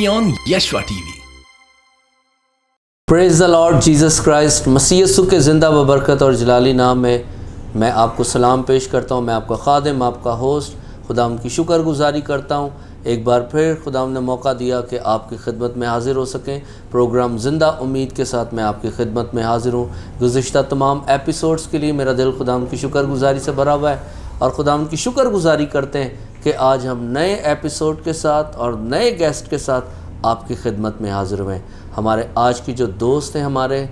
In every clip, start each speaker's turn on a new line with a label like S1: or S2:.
S1: only on Yeshua TV.
S2: Praise the lord Jesus Christ. मसीह यीशु के ज़िंदा बबरकत और जलाली नाम में मैं आपको सलाम पेश करता हूँ। मैं आपका खादिम, आपका होस्ट खुदाम की शुक्रगुजारी करता हूँ। एक बार फिर खुदाम ने मौका दिया कि आपकी खिदमत में हाज़िर हो सकें। प्रोग्राम ज़िंदा उम्मीद के साथ मैं आपकी खिदमत में हाज़िर हूँ। गुज़िश्ता तमाम एपिसोड्स के लिए मेरा दिल खुदाम की शुक्रगुजारी से भरा हुआ है और खुदाम की शुक्रगुजारी करते हैं कि आज हम नए एपिसोड के साथ और नए गेस्ट के साथ आपकी खिदमत में हाज़िर हुए। हमारे आज की जो दोस्त हैं, हमारे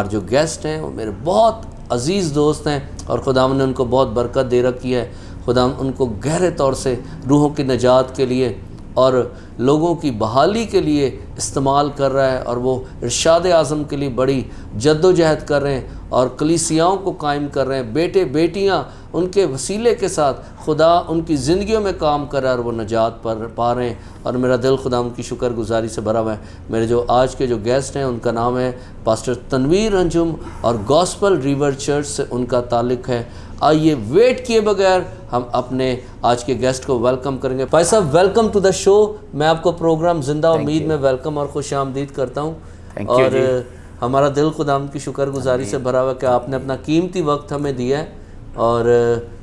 S2: जो गेस्ट हैं, वो मेरे बहुत अज़ीज़ दोस्त हैं और खुदाम ने उनको बहुत बरकत दे रखी है। खुदाम उनको गहरे तौर से रूहों की निजात के लिए और लोगों की बहाली के लिए इस्तेमाल कर रहा है और वो इरशाद आज़म के लिए बड़ी जद्दोजहद कर रहे हैं और कलीसियाओं को कायम कर रहे हैं। बेटे बेटियां उनके वसीले के साथ खुदा उनकी ज़िंदगियों में काम कर रहा है और वो निजात पा रहे हैं और मेरा दिल खुदा उनकी शुक्रगुजारी से भरा हुआ है। मेरे जो आज के जो गेस्ट हैं उनका नाम है पास्टर तनवीर अंजुम और गॉस्पल रिवर चर्च से उनका ताल्लुक़ है। आइए वेट किए बगैर हम अपने आज के गेस्ट को वेलकम करेंगे। भाई साहब, वेलकम टू द शो। मैं आपको प्रोग्राम ज़िंदा उम्मीद में वेलकम और खुश आमदीद करता हूँ और हमारा दिल खुदाम की शुक्रगुजारी से भरा हुआ कि आपने अपना कीमती वक्त हमें दिया है और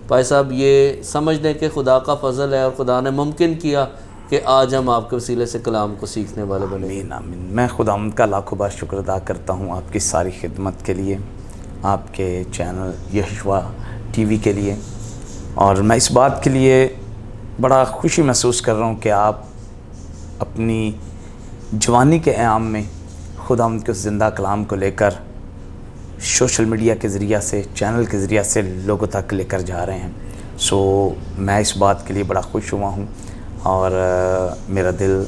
S2: भाई साहब ये समझ लें कि खुदा का फ़ज़ल है और खुदा ने मुमकिन किया कि आज हम आपके वसीले से कलाम को सीखने वाले बने।
S3: आमीन आमीन। मैं खुदावंद का लाखों बार शुक्र अदा करता हूँ आपकी सारी खिदमत के लिए, आपके चैनल यशवा टीवी के लिए, और मैं इस बात के लिए बड़ा खुशी महसूस कर रहा हूँ कि आप अपनी जवानी के क़याम में खुदावंद के उस ज़िंदा कलाम को लेकर सोशल मीडिया के ज़रिया से, चैनल के ज़रिया से लोगों तक लेकर जा रहे हैं। मैं इस बात के लिए बड़ा खुश हुआ हूँ और मेरा दिल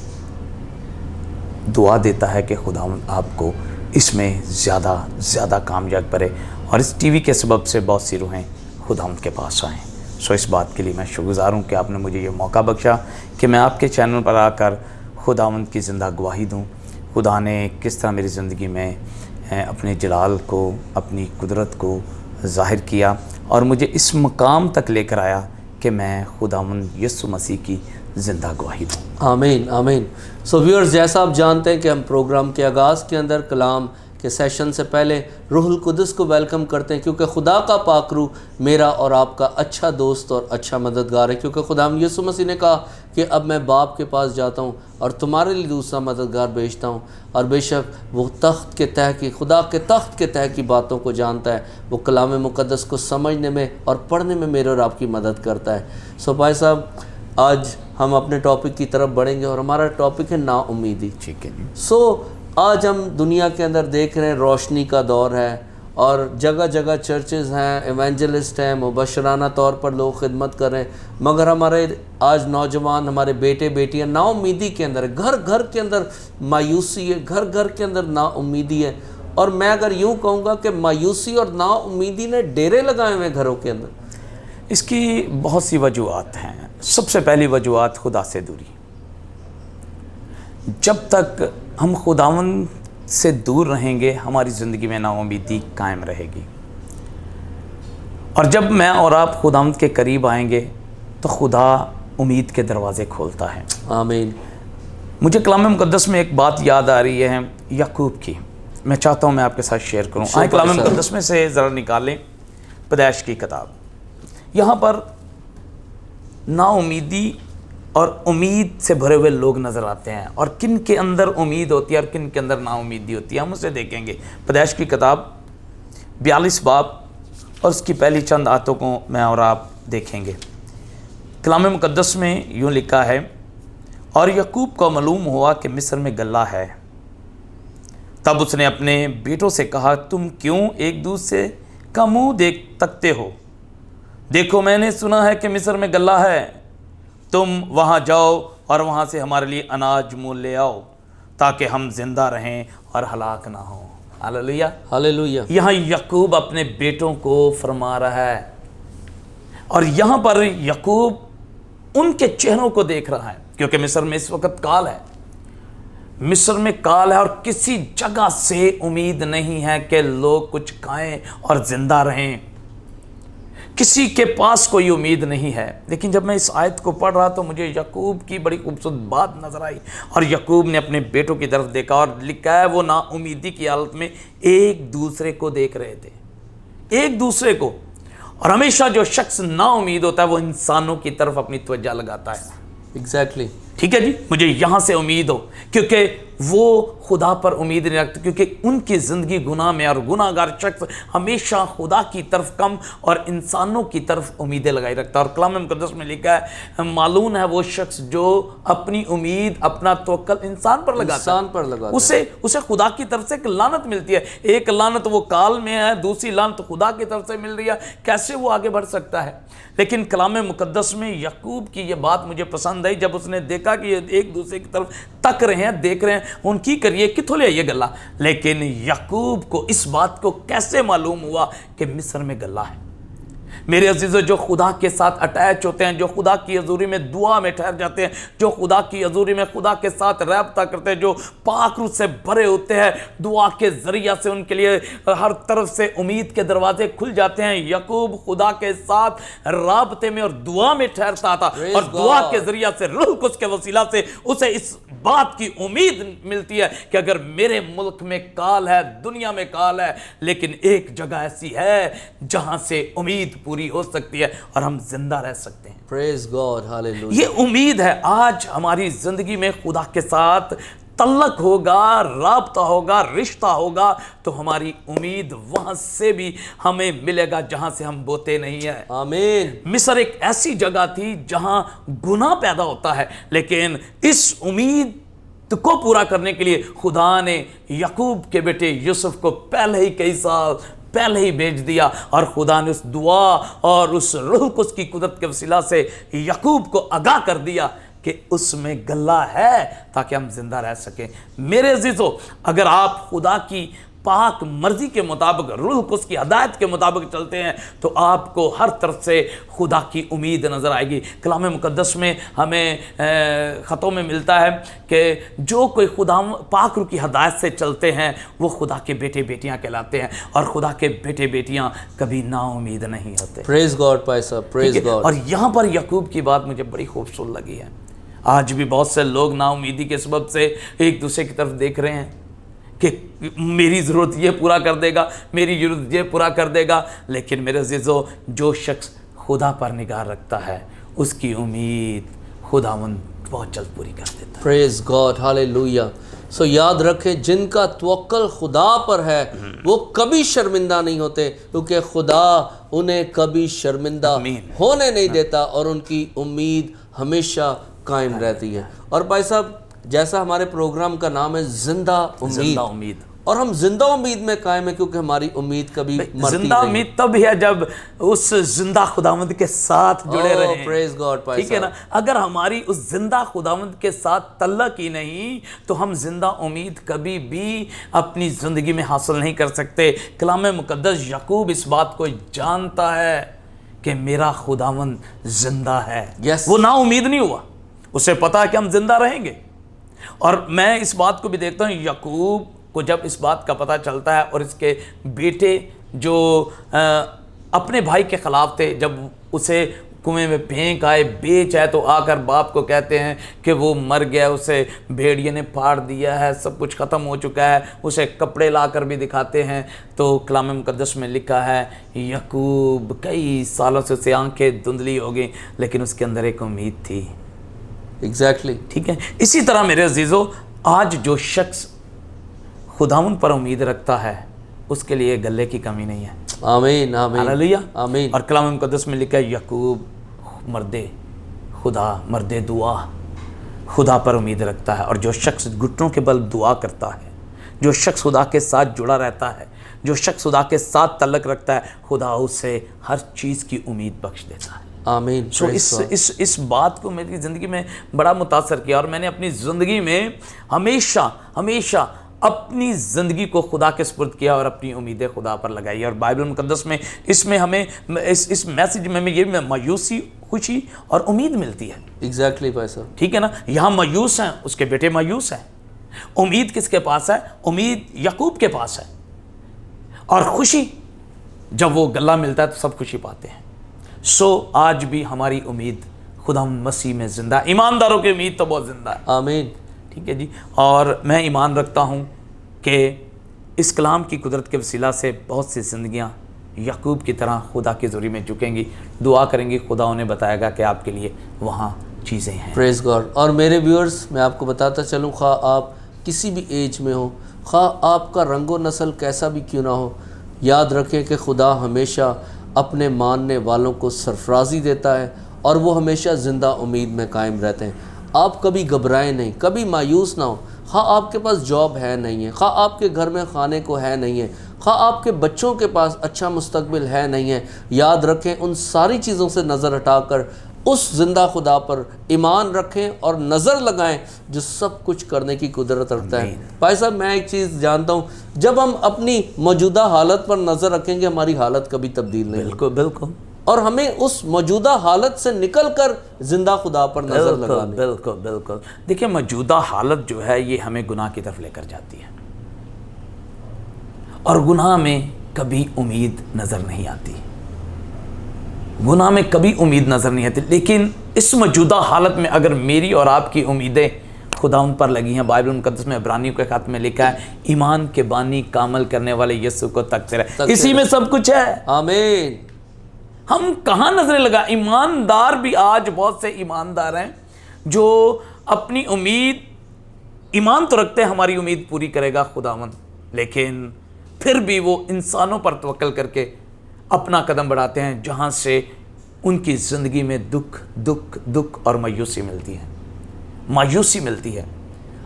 S3: दुआ देता है कि खुदावंद आपको इसमें ज़्यादा कामयाब करे और इस टीवी के सबब से बहुत सी रूहें खुदावंद के पास आएँ। इस बात के लिए मैं शुक्रगुज़ार हूँ कि आपने मुझे ये मौका बख्शा कि मैं आपके चैनल पर आकर खुदावंद की ज़िंदा गवाही दूँ। खुदा ने किस तरह मेरी ज़िंदगी में अपने जलाल को, अपनी कुदरत को ज़ाहिर किया और मुझे इस मकाम तक लेकर आया कि मैं खुदावंद यीशु मसीह की ज़िंदा गवाही दूँ।
S2: आमीन आमीन। सो व्यूअर्स, जैसा आप जानते हैं कि हम प्रोग्राम के आगाज़ के अंदर कलाम के सेशन से पहले रूहुल कुदस को वेलकम करते हैं, क्योंकि खुदा का पाक रूह मेरा और आपका अच्छा दोस्त और अच्छा मददगार है। क्योंकि खुदा यीशु मसीह ने कहा कि अब मैं बाप के पास जाता हूँ और तुम्हारे लिए दूसरा मददगार भेजता हूँ, और बेशक वो तख्त के तह की, खुदा के तख्त के तह की बातों को जानता है। वो कलाम मुक़द्दस को समझने में और पढ़ने में मेरे और आपकी मदद करता है। सो भाई साहब, आज हम अपने टॉपिक की तरफ बढ़ेंगे और हमारा टॉपिक है नाउम्मीदी।
S3: ठीक है।
S2: आज हम दुनिया के अंदर देख रहे हैं रोशनी का दौर है और जगह जगह चर्चेज़ हैं, एवेंजलिस्ट हैं, मुबशराना तौर पर लोग खिदमत कर रहे हैं, मगर हमारे आज नौजवान, हमारे बेटे बेटियां नाउम्मीदी के अंदर है। घर घर के अंदर मायूसी है, घर घर के अंदर नाउम्मीदी है। और मैं अगर यूँ कहूँगा कि मायूसी और नाउम्मीदी ने डेरे लगाए हुए हैं घरों के अंदर।
S3: इसकी बहुत सी वजूहात हैं। सबसे पहली वजूहात खुदा से दूरी। जब तक हम खुदावंद से दूर रहेंगे हमारी ज़िंदगी में नाउम्मीदी कायम रहेगी, और जब मैं और आप खुदावंद के करीब आएंगे तो खुदा उम्मीद के दरवाज़े खोलता है।
S2: आमीन।
S3: मुझे कलाम मुक़द्दस में एक बात याद आ रही है याकूब की, मैं चाहता हूँ मैं आपके साथ शेयर करूँ। आए कलाम मुक़द्दस में से ज़रा निकालें पैदाइश की किताब। यहाँ पर नाउम्मीदी और उम्मीद से भरे हुए लोग नज़र आते हैं, और किन के अंदर उम्मीद होती है और किन के अंदर नाउम्मीदी होती है हम उसे देखेंगे। पैदाइश की किताब 42 बाब और उसकी पहली चंद आयतों को मैं और आप देखेंगे। कलाम मुक़द्दस में यूँ लिखा है, और याकूब को मालूम हुआ कि मिस्र में गल्ला है। तब उसने अपने बेटों से कहा, तुम क्यों एक दूसरे का मुँह तकते हो? देखो, मैंने सुना है कि मिस्र में गल्ला है, तुम वहाँ जाओ और वहाँ से हमारे लिए अनाज मोल ले आओ, ताकि हम जिंदा रहें और हलाक ना हो। Hallelujah
S2: hallelujah.
S3: यहाँ याकूब अपने बेटों को फरमा रहा है, और यहाँ पर याकूब उनके चेहरों को देख रहा है, क्योंकि मिस्र में इस वक्त काल है। मिस्र में काल है और किसी जगह से उम्मीद नहीं है कि लोग कुछ खाएं और जिंदा रहें। किसी के पास कोई उम्मीद नहीं है। लेकिन जब मैं इस आयत को पढ़ रहा तो मुझे याकूब की बड़ी खूबसूरत बात नजर आई, और याकूब ने अपने बेटों की तरफ देखा और लिखा है वो ना उम्मीदी की हालत में एक दूसरे को देख रहे थे, एक दूसरे को। और हमेशा जो शख्स ना उम्मीद होता है वो इंसानों की तरफ अपनी तवज्जो लगाता है।
S2: एग्जैक्टली
S3: ठीक है जी, मुझे यहां से उम्मीद हो, क्योंकि वो खुदा पर उम्मीद नहीं रखते, क्योंकि उनकी ज़िंदगी गुनाह में, और गुनाहगार शख्स हमेशा खुदा की तरफ कम और इंसानों की तरफ उम्मीदें लगाई रखता है। और कलाम मुक़द्दस में लिखा है मालूम है वो शख्स जो अपनी उम्मीद, अपना तवक्कुल इंसान पर लगाता है, उसे खुदा की तरफ से एक लानत मिलती है। एक लानत वो काल में है, दूसरी लानत खुदा की तरफ से मिल रही है, कैसे वो आगे बढ़ सकता है। लेकिन कलाम मुक़द्दस में याकूब की ये बात मुझे पसंद आई, जब उसने देखा कि ये एक दूसरे की तरफ तक रहे हैं, देख रहे हैं, उनकी करिए किथों ले ये गल्ला। लेकिन याकूब को इस बात को कैसे मालूम हुआ कि मिस्र में गल्ला है। मेरे अजीजों, जो खुदा के साथ अटैच होते हैं, जो खुदा की हजूरी में दुआ में ठहर जाते हैं, जो खुदा की हजूरी में खुदा के साथ राबता करते हैं, जो पाक रूह से भरे होते हैं, दुआ के जरिया से उनके लिए हर तरफ से उम्मीद के दरवाजे खुल जाते हैं। याकूब खुदा के साथ राबते में और दुआ में ठहरता था, और दुआ के जरिया से रूह कुद्स के वसीला से उसे इस बात की उम्मीद मिलती है कि अगर मेरे मुल्क में काल है, दुनिया में काल है, लेकिन एक जगह ऐसी है जहां से उम्मीद पूरी हो सकती है और हम जिंदा रह सकते हैं।
S2: Praise God, hallelujah.
S3: ये उम्मीद है। आज हमारी जिंदगी में खुदा के साथ तल्लक होगा, राब्ता होगा, रिश्ता होगा, तो हमारी उम्मीद वहां से भी हमें मिलेगा जहां से हम बोते नहीं है।
S2: आमीन।
S3: मिस्र एक ऐसी जगह थी जहां गुनाह पैदा होता है, लेकिन इस उम्मीद को पूरा करने के लिए खुदा ने याकूब के बेटे यूसुफ को पहले ही कई साल पहले ही भेज दिया, और खुदा ने उस दुआ और उस रूह कुद्स की कुदरत के वसीला से याकूब को आगाह कर दिया कि उसमें गल्ला है, ताकि हम जिंदा रह सकें। मेरे अजीजों, अगर आप खुदा की पाक मर्जी के मुताबिक, रूह कुद्स की हदायत के मुताबिक चलते हैं, तो आपको हर तरफ से खुदा की उम्मीद नज़र आएगी। कलाम मुक़द्दस में हमें ख़तों में मिलता है कि जो कोई खुदा पाक रूह की हदायत से चलते हैं वो खुदा के बेटे बेटियां कहलाते हैं, और खुदा के बेटे बेटियां कभी नाउमीद नहीं होते।
S2: प्रेज गॉड भाई साहब, प्रेज गॉड।
S3: और यहाँ पर याकूब की बात मुझे बड़ी खूबसूरत लगी है। आज भी बहुत से लोग नाउमीदी के सबब से एक दूसरे की तरफ देख रहे हैं कि मेरी ज़रूरत ये पूरा कर देगा, मेरी ज़रूरत ये पूरा कर देगा। लेकिन मेरे अज़ीज़ों, जो शख्स खुदा पर निगाह रखता है उसकी उम्मीद खुदावंद बहुत जल्द पूरी कर देता है।
S2: Praise God, hallelujah. सो याद रखें, जिनका तवक्कुल खुदा पर है वो कभी शर्मिंदा नहीं होते, क्योंकि खुदा उन्हें कभी शर्मिंदा होने नहीं देता, और उनकी उम्मीद हमेशा कायम रहती है। और भाई साहब, जैसा हमारे प्रोग्राम का नाम है जिंदा उम्मीद, और हम जिंदा उम्मीद में कायम है, क्योंकि हमारी उम्मीद कभी मरती
S3: जिंदा उम्मीद तब है जब उस जिंदा खुदावंद के साथ जुड़े रहे।
S2: प्रेज गॉड,
S3: ठीक है ना। अगर हमारी उस जिंदा खुदावंद के साथ तल्लक ही नहीं, तो हम जिंदा उम्मीद कभी भी अपनी जिंदगी में हासिल नहीं कर सकते। कलाम मुक़द्दस याकूब इस बात को जानता है कि मेरा खुदावंद जिंदा है। वो ना उम्मीद नहीं हुआ, उसे पता है कि हम जिंदा रहेंगे। और मैं इस बात को भी देखता हूँ, याकूब को जब इस बात का पता चलता है, और इसके बेटे जो अपने भाई के ख़िलाफ़ थे, जब उसे कुएं में फेंक आए, बेच आए, तो आकर बाप को कहते हैं कि वो मर गया, उसे भेड़िए ने फाड़ दिया है, सब कुछ ख़त्म हो चुका है। उसे कपड़े लाकर भी दिखाते हैं। तो कलाम मुक़द्दस में लिखा है याकूब कई सालों से उसे आंखें धुंधली हो गई, लेकिन उसके अंदर एक उम्मीद थी।
S2: एग्जैक्टली
S3: ठीक है। इसी तरह मेरे अजीज़ों, आज जो शख्स खुदावन पर उम्मीद रखता है उसके लिए गले की कमी नहीं है।
S2: आमीन, आमीन,
S3: हालेलुया,
S2: आमीन।
S3: और कलाम मुक़द्दस में लिखा है याकूब मर्दे खुदा, मर्दे दुआ, खुदा पर उम्मीद रखता है। और जो शख्स घुटनों के बल दुआ करता है, जो शख्स खुदा के साथ जुड़ा रहता है, जो शख्स खुदा के साथ तल्लक रखता है, खुदा उसे हर चीज़ की उम्मीद बख्श देता है।
S2: आमीन।
S3: सो इस बात को मेरी ज़िंदगी में बड़ा मुतासर किया, और मैंने अपनी ज़िंदगी में हमेशा अपनी ज़िंदगी को खुदा के सुपुर्द किया और अपनी उम्मीदें खुदा पर लगाई। और बाइबल मुक़द्दस में इसमें हमें इस मैसेज में ये मायूसी, खुशी और उम्मीद मिलती है।
S2: एग्जैक्टली भाई साहब,
S3: ठीक है ना। यहाँ मायूस हैं, उसके बेटे मायूस हैं। उम्मीद किसके पास है? उम्मीद याकूब के पास है। और खुशी, जब वो गल्ला मिलता है तो सब खुशी पाते हैं। सो आज भी हमारी उम्मीद खुदा मसीह में ज़िंदा है। ईमानदारों की उम्मीद तो बहुत ज़िंदा है।
S2: आमीन।
S3: ठीक है जी। और मैं ईमान रखता हूँ कि इस कलाम की कुदरत के वसीला से बहुत सी ज़िंदगियाँ याकूब की तरह खुदा की ज़ुरी में झुकेंगी, दुआ करेंगी, खुदा उन्हें बताएगा कि आपके लिए वहाँ चीज़ें हैं।
S2: Praise God. और मेरे व्यूअर्स, मैं आपको बताता चलूँ, खा आप किसी भी एज में हो, खा आपका रंगो नस्ल कैसा भी क्यों ना हो, याद रखें कि खुदा हमेशा अपने मानने वालों को सरफराजी देता है और वो हमेशा ज़िंदा उम्मीद में कायम रहते हैं। आप कभी घबराएं नहीं, कभी मायूस ना हो। ख़ा आपके पास जॉब है नहीं है, ख़ा आपके घर में खाने को है नहीं है, ख़ा आपके बच्चों के पास अच्छा मुस्तकबिल है नहीं है, याद रखें उन सारी चीज़ों से नज़र हटाकर उस ज़िंदा खुदा पर ईमान रखें और नज़र लगाएं जो सब कुछ करने की कुदरत रखता है। भाई साहब, मैं एक चीज़ जानता हूँ, जब हम अपनी मौजूदा हालत पर नज़र रखेंगे हमारी हालत कभी तब्दील नहीं होगी।
S3: बिल्कुल बिल्कुल।
S2: और हमें उस मौजूदा हालत से निकल कर ज़िंदा खुदा पर नज़र लगानी।
S3: बिल्कुल बिल्कुल। देखिए, मौजूदा हालत जो है ये हमें गुनाह की तरफ लेकर जाती है और गुनाह में कभी उम्मीद नज़र नहीं आती, गुनाह में कभी उम्मीद नज़र नहीं आती। लेकिन इस मौजूदा हालत में अगर मेरी और आपकी उम्मीदें खुदा उन पर लगी हैं, बाइबल मुकद्दस में इब्रानियों के खत में लिखा है, ईमान के बानी कामल करने वाले यीशु को तकते रहे, इसी में सब कुछ है।
S2: आमीन।
S3: हम कहाँ नजरें लगा? ईमानदार भी आज बहुत से ईमानदार हैं जो अपनी उम्मीद, ईमान तो रखते हैं हमारी उम्मीद पूरी करेगा खुदावंद, लेकिन फिर भी वो इंसानों पर तवक्कल करके अपना कदम बढ़ाते हैं जहाँ से उनकी ज़िंदगी में दुख दुख दुख और मायूसी मिलती है, मायूसी मिलती है।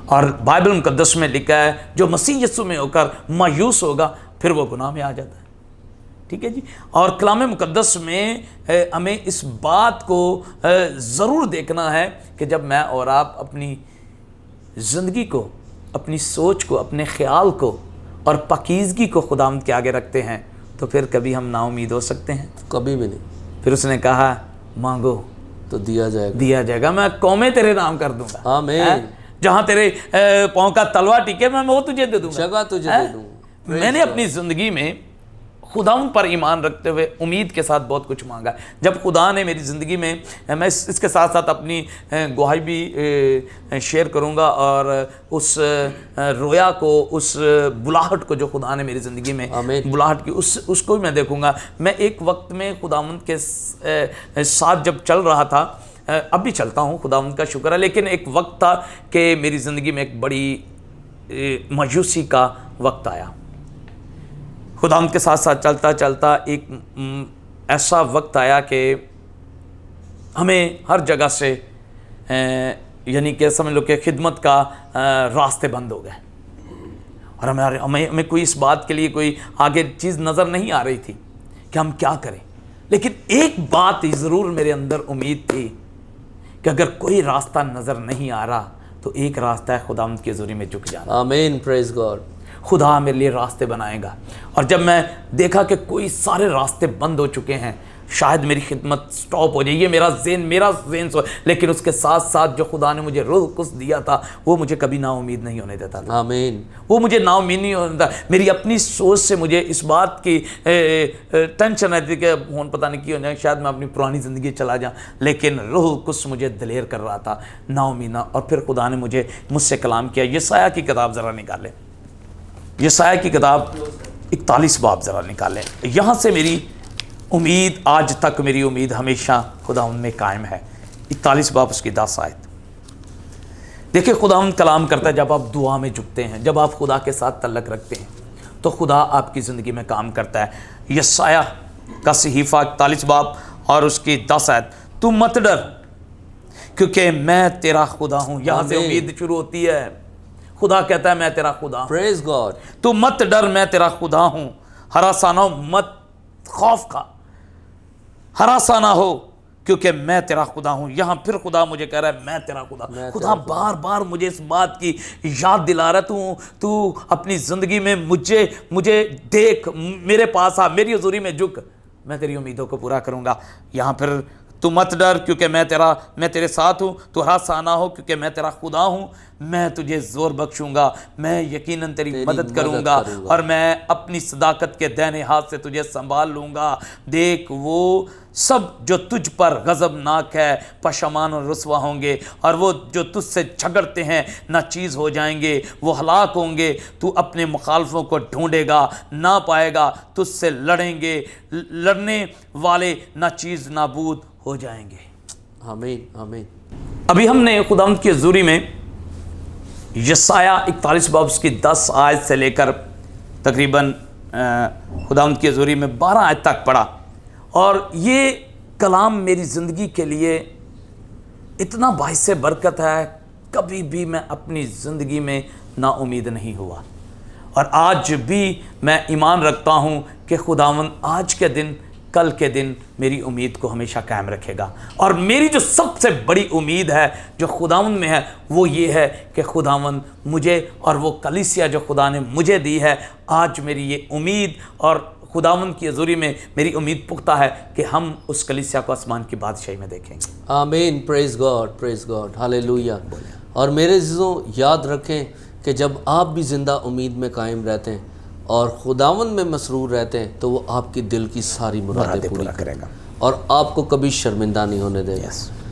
S3: और बाइबल मुकद्दस में लिखा है जो मसीह यीशु में होकर मायूस होगा फिर वो गुनाह में आ जाता है। ठीक है जी। और कलाम मुकद्दस में हमें इस बात को ज़रूर देखना है कि जब मैं और आप अपनी ज़िंदगी को, अपनी सोच को, अपने ख्याल को और पाकीज़गी को खुदावंद के आगे रखते हैं तो फिर कभी हम नाउमीद हो सकते हैं?
S2: कभी भी नहीं।
S3: फिर उसने कहा मांगो
S2: तो दिया जाएगा,
S3: दिया जाएगा, मैं कौमें तेरे नाम कर दूंगा।
S2: आमीन।
S3: जहाँ तेरे पाँव का तलवा टिके मैं वो तुझे दे दूंगा,
S2: जगह तुझे दे दूंगा।
S3: मैंने अपनी ज़िंदगी में खुदाउन पर ईमान रखते हुए उम्मीद के साथ बहुत कुछ मांगा। जब खुदा ने मेरी ज़िंदगी में, मैं इसके साथ साथ अपनी गवाही भी शेयर करूंगा और उस रोया को, उस बुलाहट को जो खुदा ने मेरी ज़िंदगी में बुलाहट की, उसको भी मैं देखूंगा। मैं एक वक्त में खुदावंद के साथ जब चल रहा था, अब भी चलता हूँ, खुदावंद का शुक्र है, लेकिन एक वक्त था कि मेरी ज़िंदगी में एक बड़ी मायूसी का वक्त आया। खुदावंद के साथ साथ चलता चलता एक ऐसा वक्त आया कि हमें हर जगह से यानी कि समझ लो कि खिदमत का रास्ते बंद हो गए और हमें कोई इस बात के लिए कोई आगे चीज़ नज़र नहीं आ रही थी कि हम क्या करें। लेकिन एक बात ज़रूर मेरे अंदर उम्मीद थी कि अगर कोई रास्ता नज़र नहीं आ रहा तो एक रास्ता है खुदावंद की हुज़ूरी में झुक जाना।
S2: आमीन, प्रेज गॉड।
S3: खुदा मेरे लिए रास्ते बनाएगा। और जब मैं देखा कि कोई सारे रास्ते बंद हो चुके हैं, शायद मेरी खिदमत स्टॉप हो जाए, ये मेरा ज़हन सो, लेकिन उसके साथ साथ जो खुदा ने मुझे रूह कुछ दिया था वो मुझे कभी नाउमीद नहीं होने देता था।
S2: आमीन।
S3: वो मुझे नाउमीद नहीं होने देता। मेरी अपनी सोच से मुझे इस बात की टेंशन रहती कि फोन पता नहीं क्यों जाए, शायद मैं अपनी पुरानी ज़िंदगी चला जाऊँ, लेकिन रूह कुछ मुझे दिलेर कर रहा था, नाउमीद। और फिर खुदा ने मुझसे कलाम किया, यशायाह की किताब ज़रा निकालें, यशायाह की किताब 41 बाब ज़रा निकालें। यहाँ से मेरी उम्मीद, आज तक मेरी उम्मीद हमेशा खुदावंद में कायम है। 41 बाब उसकी 10 आयत देखिए, खुदावंद कलाम करता है, जब आप दुआ में झुकते हैं, जब आप खुदा के साथ तल्लक रखते हैं तो खुदा आपकी ज़िंदगी में काम करता है। यशायाह का सहीफ़ा 41 बाब और उसकी 10 आयत, तू मत डर क्योंकि मैं तेरा खुदा हूँ। यहाँ से उम्मीद शुरू होती है। खुदा कहता है मैं तेरा खुदा,
S2: प्रेज गॉड।
S3: तू मत डर, मैं तेरा खुदा हूँ, हरासा ना हो, मत खौफ का हरासा ना हो क्योंकि मैं तेरा खुदा हूँ। यहाँ फिर खुदा मुझे कह रहा है मैं तेरा खुदा। खुदा बार बार मुझे इस बात की याद दिला रहा है, तू अपनी ज़िंदगी में मुझे देख, मेरे पास आ, मेरी हुज़ूरी में झुक, मैं तेरी उम्मीदों को पूरा करूँगा। यहाँ फिर तू मत डर क्योंकि मैं तेरे साथ हूँ, तू हरासा ना हो क्योंकि मैं तेरा खुदा हूँ, मैं तुझे ज़ोर बख्शूँगा, मैं यकीनन तेरी मदद करूँगा और मैं अपनी सदाकत के दाहिने हाथ से तुझे संभाल लूँगा। देख, वो سب جو تجھ پر غضبناک ہے پشیمان اور رسوا ہوں گے، اور وہ جو تجھ سے جھگڑتے ہیں ناچیز ہو جائیں گے، وہ ہلاک ہوں گے۔ تو اپنے مخالفوں کو ڈھونڈے گا، نہ پائے گا، تجھ سے لڑیں گے، لڑنے والے ناچیز نابود ہو جائیں گے۔
S2: آمین آمین۔
S3: ابھی ہم نے خداوند کی حضوری میں یسایہ 41 باب اس کی 10 آیت سے لے کر تقریباً خداوند کی حضوری میں 12 آیت تک پڑھا، اور یہ کلام میری زندگی کے لیے اتنا باعث برکت ہے، کبھی بھی میں اپنی زندگی میں نا امید نہیں ہوا، اور آج بھی میں ایمان رکھتا ہوں کہ خداوند آج کے دن، کل کے دن میری امید کو ہمیشہ قائم رکھے گا۔ اور میری جو سب سے بڑی امید ہے جو خداوند میں ہے وہ یہ ہے کہ خداوند مجھے، اور وہ کلیسیا جو خدا نے مجھے دی ہے، آج میری یہ امید اور خداوند کی حضوری میں میری امید پختہ ہے کہ ہم اس کلیسیا کو آسمان کی بادشاہی میں دیکھیں گے۔
S2: آمین، پریز گاڈ، ہاللیلویہ۔ اور میرے عزیزوں یاد رکھیں کہ جب آپ بھی زندہ امید میں قائم رہتے ہیں اور خداوند میں مسرور رہتے ہیں تو وہ آپ کی دل کی ساری مرادیں پوری کرے گا اور آپ کو کبھی شرمندہ نہیں ہونے دے گا۔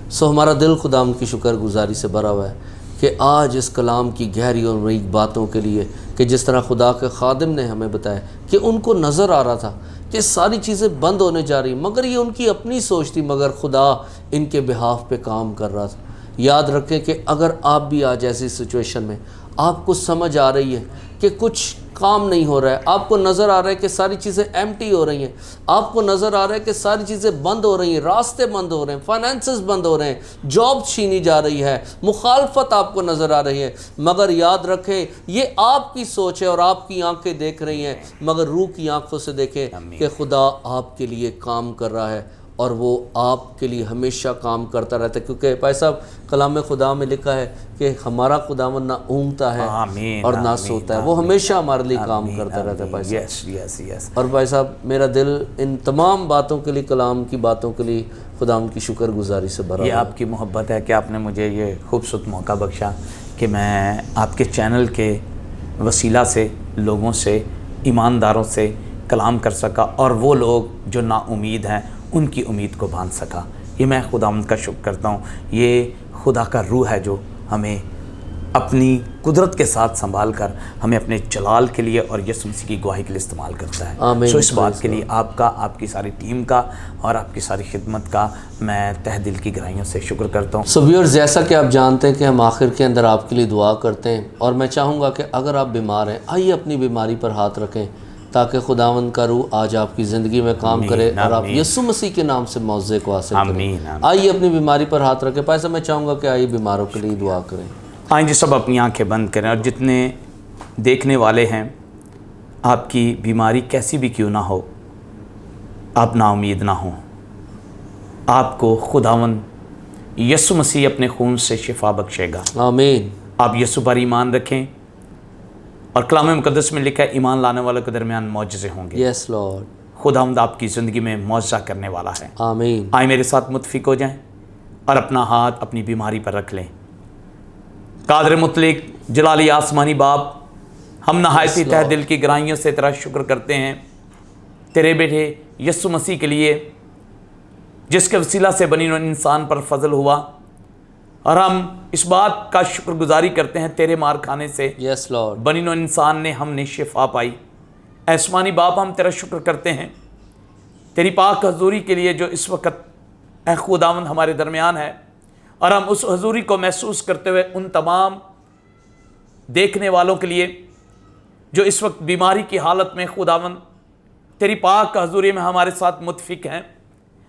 S2: سو ہمارا دل خداوند کی شکر گزاری سے بھرا ہوا ہے کہ آج اس کلام کی گہری اور عمیق باتوں کے لیے، کہ جس طرح خدا کے خادم نے ہمیں بتایا کہ ان کو نظر آ رہا تھا کہ ساری چیزیں بند ہونے جا رہی، مگر یہ ان کی اپنی سوچ تھی، مگر خدا ان کے بہاف پہ کام کر رہا تھا۔ یاد رکھیں کہ اگر آپ بھی آج ایسی سچویشن میں آپ کو سمجھ آ رہی ہے کہ کچھ کام نہیں ہو رہا ہے، آپ کو نظر آ رہا ہے کہ ساری چیزیں ایمٹی ہو رہی ہیں، آپ کو نظر آ رہا ہے کہ ساری چیزیں بند ہو رہی ہیں، راستے بند ہو رہے ہیں، فائنینسز بند ہو رہے ہیں، جاب چھینی جا رہی ہے، مخالفت آپ کو نظر آ رہی ہے، مگر یاد رکھیں یہ آپ کی سوچ ہے اور آپ کی آنکھیں دیکھ رہی ہیں، مگر روح کی آنکھوں سے دیکھیں کہ خدا آپ کے لیے کام کر رہا ہے اور وہ آپ کے لیے ہمیشہ کام کرتا رہتا ہے، کیونکہ بھائی صاحب کلام خدا میں لکھا ہے کہ ہمارا خداوند نہ اونگتا ہے اور نہ سوتا ہے، وہ ہمیشہ ہمارے لیے کام کرتا رہتا ہے بھائی صاحب۔ اور بھائی صاحب میرا دل ان تمام باتوں کے لیے، کلام کی باتوں کے لیے خداوند کی شکر گزاری سے بھرا۔
S3: یہ آپ کی محبت ہے کہ آپ نے مجھے یہ خوبصورت موقع بخشا کہ میں آپ کے چینل کے وسیلہ سے لوگوں سے، ایمانداروں سے کلام کر سکا، اور وہ لوگ جو نا امید ہیں ان کی امید کو باندھ سکا۔ یہ میں خداوند کا شکر کرتا ہوں۔ یہ خدا کا روح ہے جو ہمیں اپنی قدرت کے ساتھ سنبھال کر ہمیں اپنے جلال کے لیے اور یسوع مسیح کی گواہی کے لیے استعمال کرتا ہے۔
S2: آمین۔
S3: سو اس بات کے لیے آپ کا، آپ کی ساری ٹیم کا اور آپ کی ساری خدمت کا میں تہ دل کی گہرائیوں سے شکر کرتا ہوں۔
S2: سو ویورز، جیسا کہ آپ جانتے ہیں کہ ہم آخر کے اندر آپ کے لیے دعا کرتے ہیں، اور میں چاہوں گا کہ اگر آپ بیمار ہیں آئیے اپنی بیماری پر ہاتھ رکھیں تاکہ خداوند کا روح آج آپ کی زندگی میں کام کرے اور آپ یسوع مسیح کے نام سے معجزے کو حاصل کریں۔ آئیے اپنی بیماری پر ہاتھ رکھیں۔ پیسہ میں چاہوں گا کہ آئیے بیماروں کے لیے دعا کریں۔
S3: آئیں جی سب اپنی آنکھیں بند کریں، اور جتنے دیکھنے والے ہیں، آپ کی بیماری کیسی بھی کیوں نہ ہو، آپ نا امید نہ ہوں۔ آپ کو خداوند یسوع مسیح اپنے خون سے شفا بخشے گا۔
S2: آمین۔
S3: آپ یسوع پر ایمان رکھیں، اور کلام مقدس میں لکھا ہے ایمان لانے والوں کے درمیان معجزے ہوں گے۔
S2: یس لارڈ۔
S3: خداوند آپ کی زندگی میں معجزہ کرنے والا ہے۔
S2: آمین۔
S3: آئیں میرے ساتھ متفق ہو جائیں اور اپنا ہاتھ اپنی بیماری پر رکھ لیں۔ قادر مطلق جلالی آسمانی باپ، ہم نہایتی تہ دل کی گہرائیوں سے تیرا شکر کرتے ہیں تیرے بیٹے یسوع مسیح کے لیے، جس کے وسیلہ سے بنی نوع انسان پر فضل ہوا، اور ہم اس بات کا شکر گزاری کرتے ہیں تیرے مار کھانے سے
S2: یس لارڈ
S3: بنی نوع انسان نے، ہم نے شفا پائی۔ آسمانی باپ، ہم تیرا شکر کرتے ہیں تیری پاک حضوری کے لیے جو اس وقت اے خداوند ہمارے درمیان ہے، اور ہم اس حضوری کو محسوس کرتے ہوئے ان تمام دیکھنے والوں کے لیے جو اس وقت بیماری کی حالت میں خداوند تیری پاک حضوری میں ہمارے ساتھ متفق ہیں،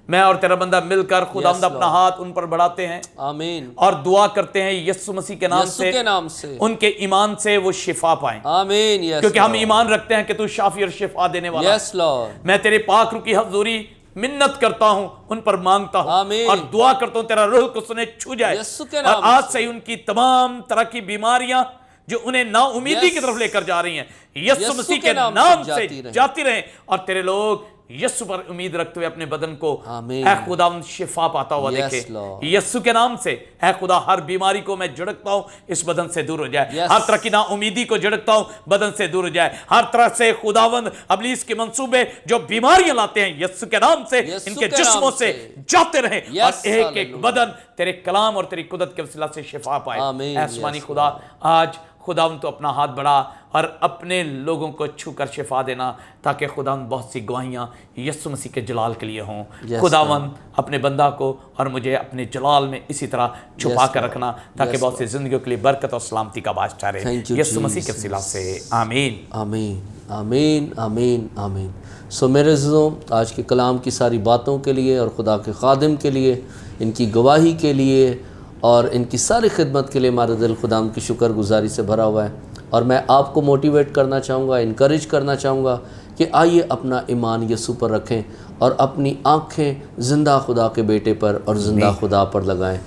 S3: میں اور تیرا بندہ مل کر خداوند اپنا ہاتھ ان پر بڑھاتے ہیں
S2: آمین
S3: اور دعا کرتے ہیں یسوع مسیح کے نام
S2: یسوع کے نام سے
S3: ان کے ایمان سے وہ شفا پائیں،
S2: آمین یس
S3: کیونکہ ہم ایمان رکھتے ہیں کہ تو شافی اور شفا دینے والا۔
S2: یس لارڈ
S3: میں تیرے پاک روح کی حضوری منت کرتا ہوں، ان پر مانگتا ہوں
S2: آمین۔
S3: اور دعا کرتا ہوں تیرا روح کو انہیں چھو جائے،
S2: یسوع کے
S3: اور
S2: نام
S3: آج سے ہی ان کی تمام طرح کی بیماریاں جو انہیں نا امیدی کی طرف لے کر جا رہی ہیں، یسوع مسیح کے نام سے جاتی رہیں، اور تیرے لوگ यीशु पर उम्मीद रखते हुए अपने बदन को
S2: आमीन।
S3: ऐ खुदावंद शिफा पाता हुआ
S2: Yes,
S3: देखे।
S2: Lord।
S3: यीशु के नाम से ऐ खुदा हर बीमारी को मैं झिड़कता हूँ, इस बदन से दूर हो जाए।
S2: Yes।
S3: हर तरह की ना उम्मीदी को झिड़कता हूँ, बदन से दूर हो जाए। हर तरह से खुदावंद इब्लीस के मंसूबे जो बीमारियां लाते हैं, यीशु के नाम से
S2: यीशु
S3: इनके
S2: के
S3: जिस्मों
S2: नाम
S3: से
S2: से।
S3: जाते रहे
S2: Yes,
S3: और एक एक
S2: hallelujah।
S3: बदन तेरे कलाम और तेरी कुदरत के वसीला से शिफा पाए।
S2: आमीन।
S3: आसमानी
S2: Yes,
S3: खुदा, आज खुदावंद तो अपना हाथ बढ़ा और अपने लोगों को छूकर शिफा देना, ताकि खुदावंद बहुत सी गवाहियां यीशु मसीह के जलाल के लिए हों।
S2: Yes,
S3: खुदावंद अपने बंदा को और मुझे अपने जलाल में इसी तरह छुपा कर
S2: Lord।
S3: रखना, ताकि
S2: Yes,
S3: बहुत सी जिंदगियों के लिए बरकत और सलामती का बास ठहरे।
S2: Thank you,
S3: यीशु मसीह के
S2: Jesus।
S3: वसीला से आमीन।
S2: आमीन आमीन आमीन आमीन। सो मेरे अज़ीज़ों, आज के कलाम की सारी बातों के लिए और खुदा के खादिम के लिए, इनकी गवाही के लिए और इनकी सारी खिदमत के लिए हमारा दिल खुदाम की शुक्रगुजारी से भरा हुआ है। और मैं आपको मोटिवेट करना चाहूँगा, इनकरेज करना चाहूँगा कि आइए अपना ईमान यीशु पर रखें और अपनी आँखें ज़िंदा खुदा के बेटे पर और ज़िंदा खुदा पर लगाएं,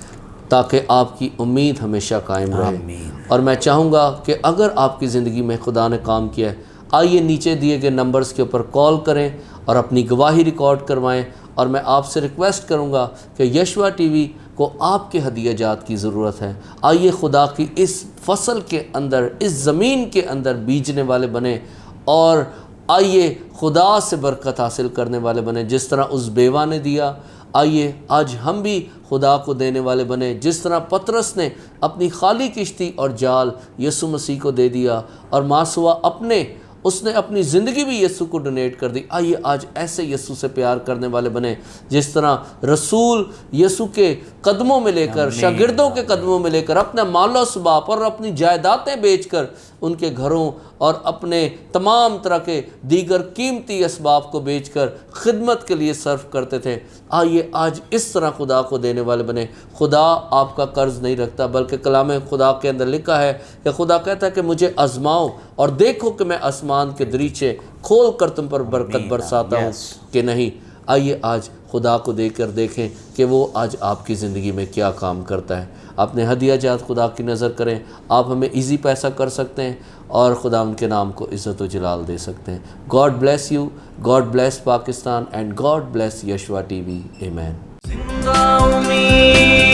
S2: ताकि आपकी उम्मीद हमेशा कायम रहे। और मैं चाहूँगा कि अगर आपकी ज़िंदगी में खुदा ने काम किया है, आइए नीचे दिए गए नंबर्स के ऊपर कॉल करें और अपनी गवाही रिकॉर्ड करवाएं। और मैं आपसे रिक्वेस्ट करूंगा कि यशवा टीवी को आपके हदियाजात की ज़रूरत है। आइए खुदा की इस फसल के अंदर, इस ज़मीन के अंदर बीजने वाले बने और आइए खुदा से बरकत हासिल करने वाले बने। जिस तरह उस बेवा ने दिया, आइए आज हम भी खुदा को देने वाले बने। जिस तरह पतरस ने अपनी खाली किश्ती और जाल यीशु मसीह को दे दिया और मासुआ उसने अपनी ज़िंदगी भी यीशु को डोनेट कर दी। आइए आज ऐसे यीशु से प्यार करने वाले बने, जिस तरह रसूल यीशु के कदमों में लेकर, शागिर्दों के कदमों में लेकर, अपना मालो सबाब और अपनी जायदादें बेचकर उनके घरों और अपने तमाम तरह के दीगर कीमती असबाब को बेचकर खिदमत के लिए सर्व करते थे। आइए आज इस तरह खुदा को देने वाले बने। खुदा आपका कर्ज नहीं रखता, बल्कि कलाम खुदा के अंदर लिखा है कि खुदा कहता है कि मुझे आजमाओ और देखो कि मैं आसमान के दरीचे खोल कर तुम पर बरकत बरसाता हूँ कि नहीं। आइए आज खुदा को देकर देखें कि वो आज आपकी ज़िंदगी में क्या काम करता है। अपने हदियाजात खुदा की नज़र करें। आप हमें इजी पैसा कर सकते हैं और खुदा उनके नाम को इज़्ज़त व जलाल दे सकते हैं। God bless you, god bless Pakistan and god bless Yeshua TV. आमीन।